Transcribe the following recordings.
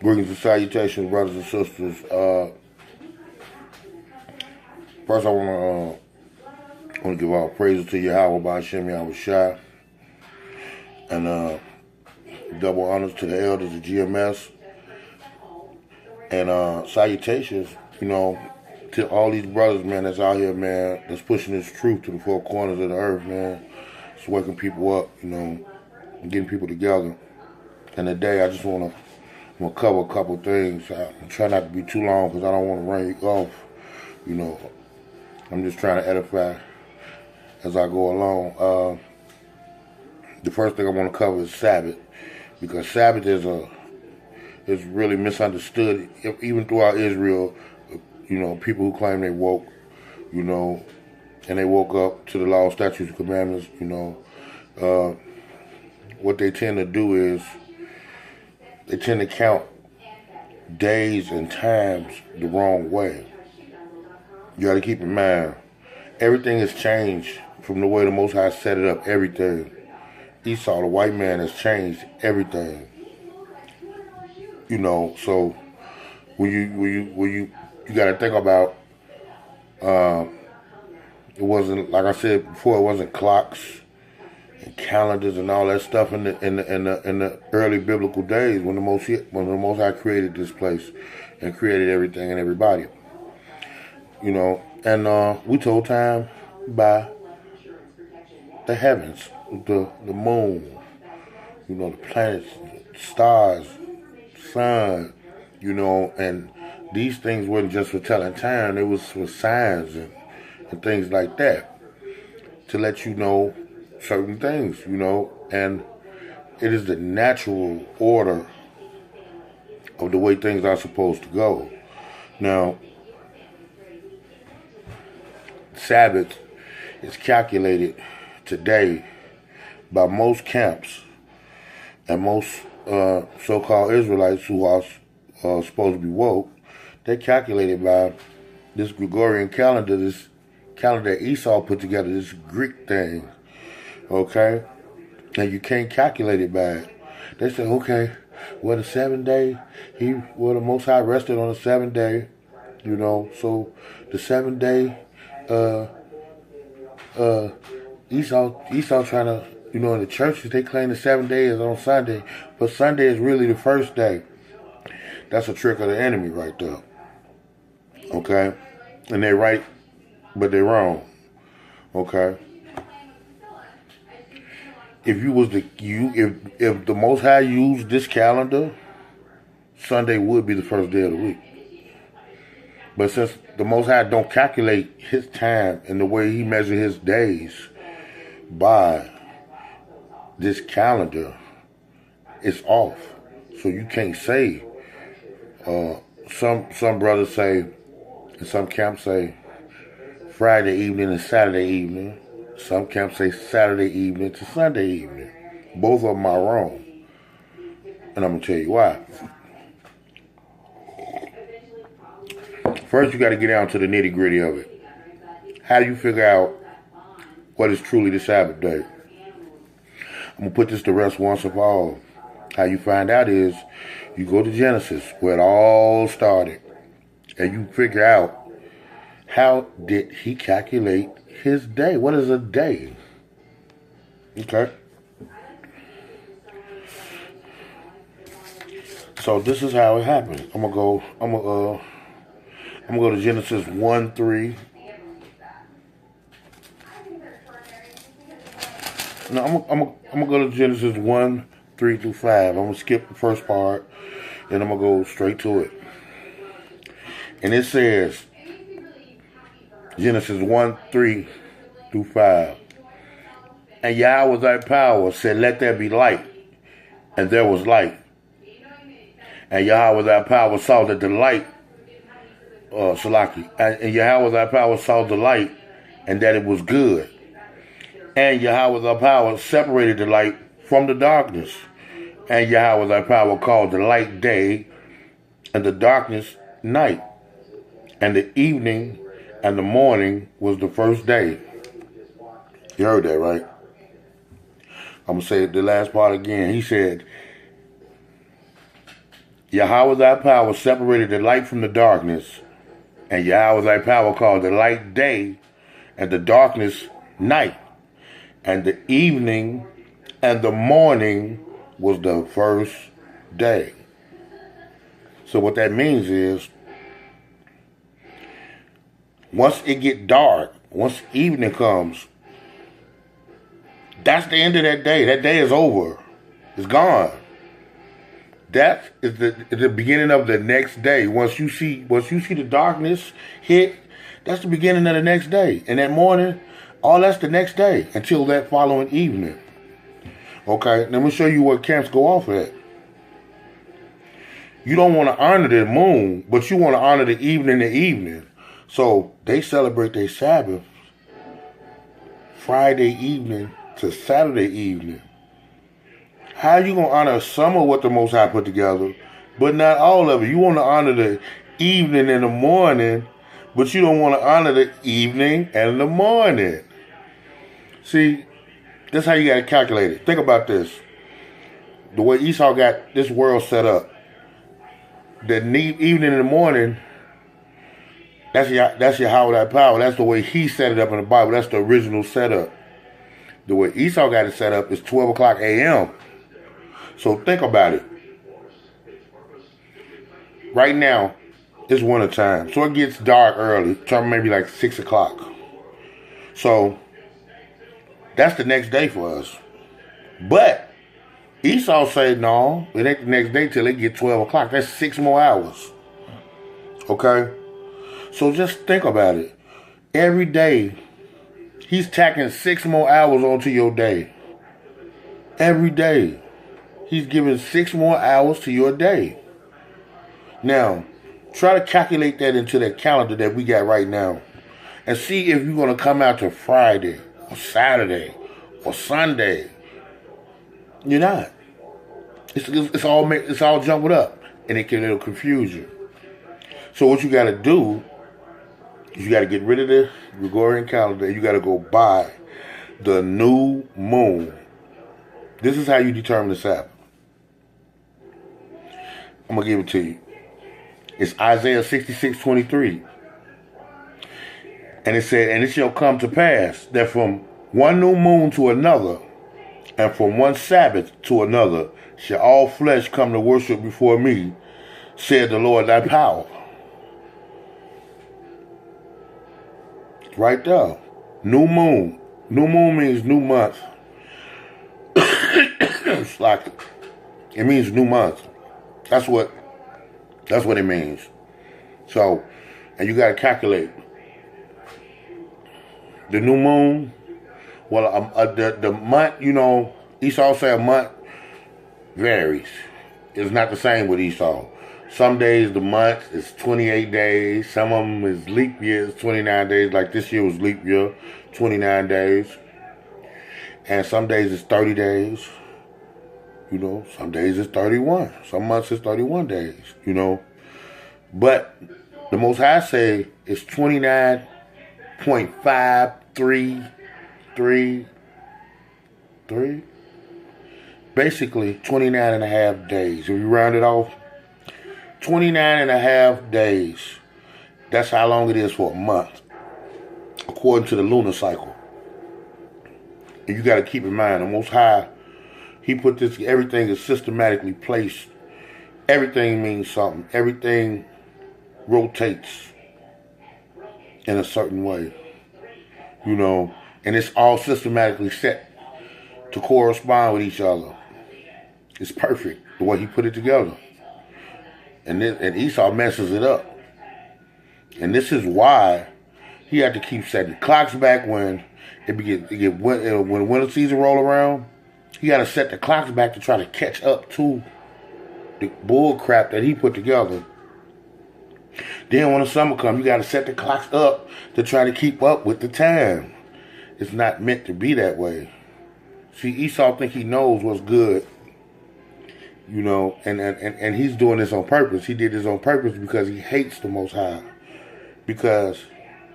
Greetings and salutations, brothers and sisters. First, I want to give all praises to Yahweh by Hashem Yahushua, and double honors to the elders of GMS, and salutations, to all these brothers, man, that's out here, man, that's pushing this truth to the four corners of the earth, man. It's waking people up, and getting people together. And today, I just want to cover a couple things. I'm trying not to be too long because I don't want to run you off. I'm just trying to edify as I go along. The first thing I want to cover is Sabbath, because Sabbath is really misunderstood even throughout Israel. People who claim they woke, and they woke up to the law, statutes, and commandments. What they tend to do is they tend to count days and times the wrong way. You got to keep in mind, everything has changed from the way the Most High set it up. Everything. Esau, the white man, has changed everything. So when you got to think about, it wasn't, like I said before, it wasn't clocks and calendars and all that stuff in the early biblical days when the Most High created this place and created everything and everybody. And we told time by the heavens, the moon, the planets, the stars, sun, and these things weren't just for telling time, it was for signs and things like that, to let you know certain things, and it is the natural order of the way things are supposed to go. Now, Sabbath is calculated today by most camps and most so-called Israelites who are supposed to be woke. They're calculated by this Gregorian calendar, this calendar Esau put together, this Greek thing, okay? And you can't calculate it by it. They say, okay, well, the 7th day, the Most High rested on the 7th day, so the 7th day, Esau trying to, in the churches, they claim the 7th day is on Sunday, but Sunday is really the first day. That's a trick of the enemy right there. Okay? And they're right, but they're wrong. Okay? If the Most High used this calendar, Sunday would be the first day of the week. But since the Most High don't calculate his time and the way he measures his days by this calendar, it's off. So you can't say. Some brothers say, and some camps say, Friday evening and Saturday evening. Some camps say Saturday evening to Sunday evening. Both of them are wrong. And I'm going to tell you why. First, you got to get down to the nitty-gritty of it. How do you figure out what is truly the Sabbath day? I'm going to put this to rest once and for all. How you find out is you go to Genesis, where it all started, and you figure out, how did he calculate his day? What is a day? Okay. So this is how it happens. I'm gonna go to Genesis 1:3. No, I'm gonna go to Genesis 1:3 through 5. I'm gonna skip the first part, and I'm gonna go straight to it. And it says, Genesis 1:3 through 5. And Yahweh thy power said, let there be light. And there was light. And Yahweh thy power saw that the light, and Yahweh thy power saw the light, and that it was good. And Yahweh thy power separated the light from the darkness. And Yahweh thy power called the light day, and the darkness night. And the evening and the morning was the first day. You heard that, right? I'm going to say the last part again. He said, Yahweh thy power separated the light from the darkness, and Yahweh thy power called the light day, and the darkness night, and the evening and the morning was the first day. So what that means is, once it get dark, once evening comes, that's the end of that day. That day is over. It's gone. That is the beginning of the next day. Once you see the darkness hit, that's the beginning of the next day. And that morning, all that's the next day until that following evening. Okay, let me show you what camps go off at. You don't want to honor the moon, but you want to honor the evening. So they celebrate their Sabbath Friday evening to Saturday evening. How you going to honor some of what the Most High put together, but not all of it? You want to honor the evening and the morning, but you don't want to honor the evening and the morning. See, that's how you got to calculate it. Think about this. The way Esau got this world set up. The evening and the morning, that's Yahweh thy power. That's the way he set it up in the Bible. That's the original setup. The way Esau got it set up is 12 o'clock a.m. So think about it. Right now, it's winter time. So it gets dark early. Maybe like 6 o'clock. So that's the next day for us. But Esau said, no, it ain't the next day till it get 12 o'clock. That's 6 more hours. Okay? So just think about it. Every day, he's tacking 6 more hours onto your day. Every day. He's giving 6 more hours to your day. Now, try to calculate that into the calendar that we got right now. And see if you're going to come out to Friday or Saturday or Sunday. You're not. It's all jumbled up, and it'll confuse you. So what you got to do is you got to get rid of the Gregorian calendar. You got to go by the new moon. This is how you determine the Sabbath. I'm gonna give it to you. It's Isaiah 66:23, and it said, "And it shall come to pass that from one new moon to another, and from one Sabbath to another, shall all flesh come to worship before me, said the Lord thy power." Right there. New moon. New moon means new month. It's like it means new month. That's what it means. So, and you got to calculate the new moon. Well, the month, Esau say a month varies. It's not the same with Esau. Some days the month is 28 days. Some of them is leap years, 29 days. Like this year was leap year, 29 days. And some days it's 30 days. Some days it's 31. Some months it's 31 days, But the Most High say it's 29.533. Basically 29 and a half days. If you round it off, 29 and a half days. That's how long it is for a month, according to the lunar cycle. And you got to keep in mind, the Most High, he put this, everything is systematically placed. Everything means something. Everything rotates in a certain way, and it's all systematically set to correspond with each other. It's perfect the way he put it together. And Esau messes it up. And this is why he had to keep setting clocks back when when winter season roll around. He got to set the clocks back to try to catch up to the bull crap that he put together. Then when the summer comes, you got to set the clocks up to try to keep up with the time. It's not meant to be that way. See, Esau think he knows what's good, and he's doing this on purpose. He did this on purpose because he hates the Most High, because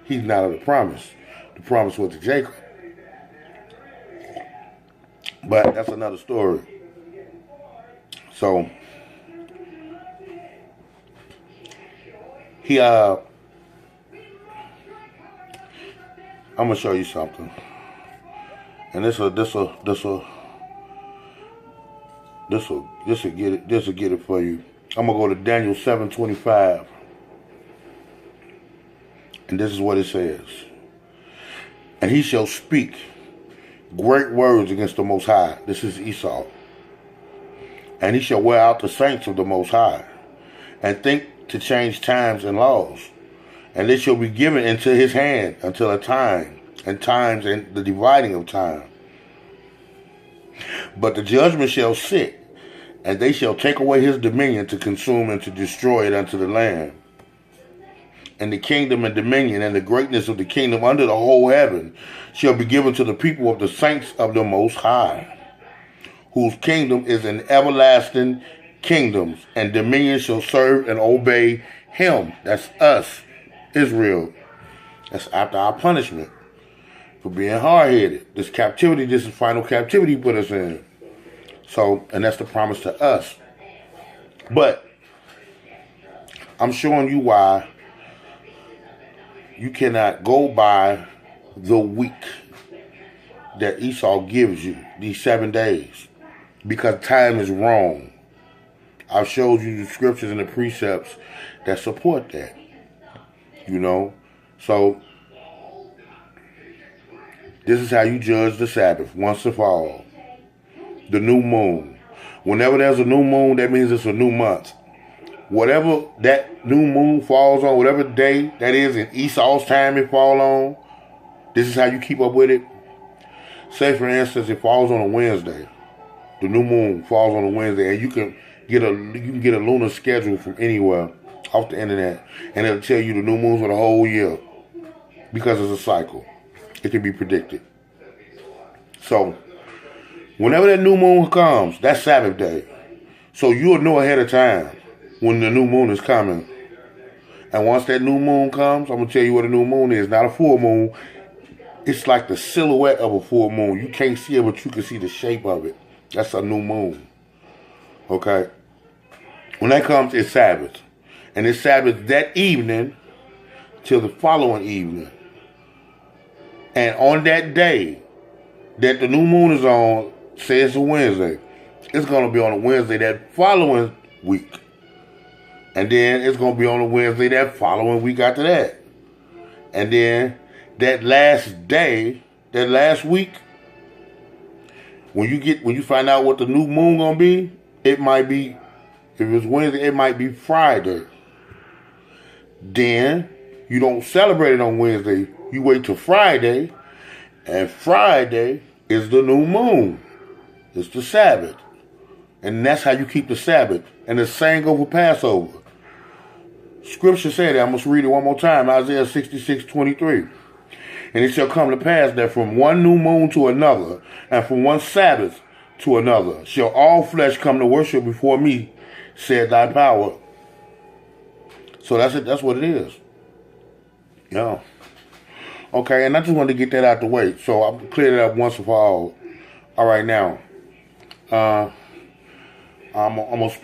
he's not of the promise. The promise was to Jacob. But that's another story. So, He I'm gonna show you something. And this'll get it for you. I'm gonna go to Daniel 7:25. And this is what it says. And he shall speak great words against the Most High. This is Esau. And he shall wear out the saints of the Most High, and think to change times and laws. And they shall be given into his hand until a time, and times, and the dividing of time. But the judgment shall sit, and they shall take away his dominion to consume and to destroy it unto the land. And the kingdom and dominion and the greatness of the kingdom under the whole heaven shall be given to the people of the saints of the Most High, whose kingdom is an everlasting kingdoms, and dominion shall serve and obey him. That's us, Israel. That's after our punishment for being hard-headed. This captivity, this is final captivity he put us in. So, and that's the promise to us. But I'm showing you why you cannot go by the week that Esau gives you, these 7 days, because time is wrong. I've showed you the scriptures and the precepts that support that. You know? So, this is how you judge the Sabbath, once and for all. The new moon. Whenever there's a new moon, that means it's a new month. Whatever that new moon falls on, whatever day that is in Esau's time it falls on, this is how you keep up with it. Say, for instance, it falls on a Wednesday. The new moon falls on a Wednesday, and you can get a lunar schedule from anywhere off the internet, and it'll tell you the new moons for the whole year because it's a cycle. It can be predicted. So, whenever that new moon comes, that's Sabbath day. So you'll know ahead of time when the new moon is coming. And once that new moon comes, I'm going to tell you what a new moon is. Not a full moon. It's like the silhouette of a full moon. You can't see it, but you can see the shape of it. That's a new moon. Okay? When that comes, it's Sabbath. And it's Sabbath that evening till the following evening. And on that day that the new moon is on, say it's a Wednesday, it's going to be on a Wednesday that following week. And then it's going to be on a Wednesday that following week after that. And then that last day, that last week, when you find out what the new moon going to be, it might be, if it's Wednesday, it might be Friday. Then you don't celebrate it on Wednesday. You wait till Friday, and Friday is the new moon. It's the Sabbath. And that's how you keep the Sabbath. And the same goes for Passover. Scripture said that. I must read it one more time. Isaiah 66:23. And it shall come to pass that from one new moon to another, and from one Sabbath to another, shall all flesh come to worship before me, said thy power. So that's it. That's what it is. Yeah. Okay, and I just wanted to get that out the way. So I'll clear it up once and for all. All right, now. I'm going to speak.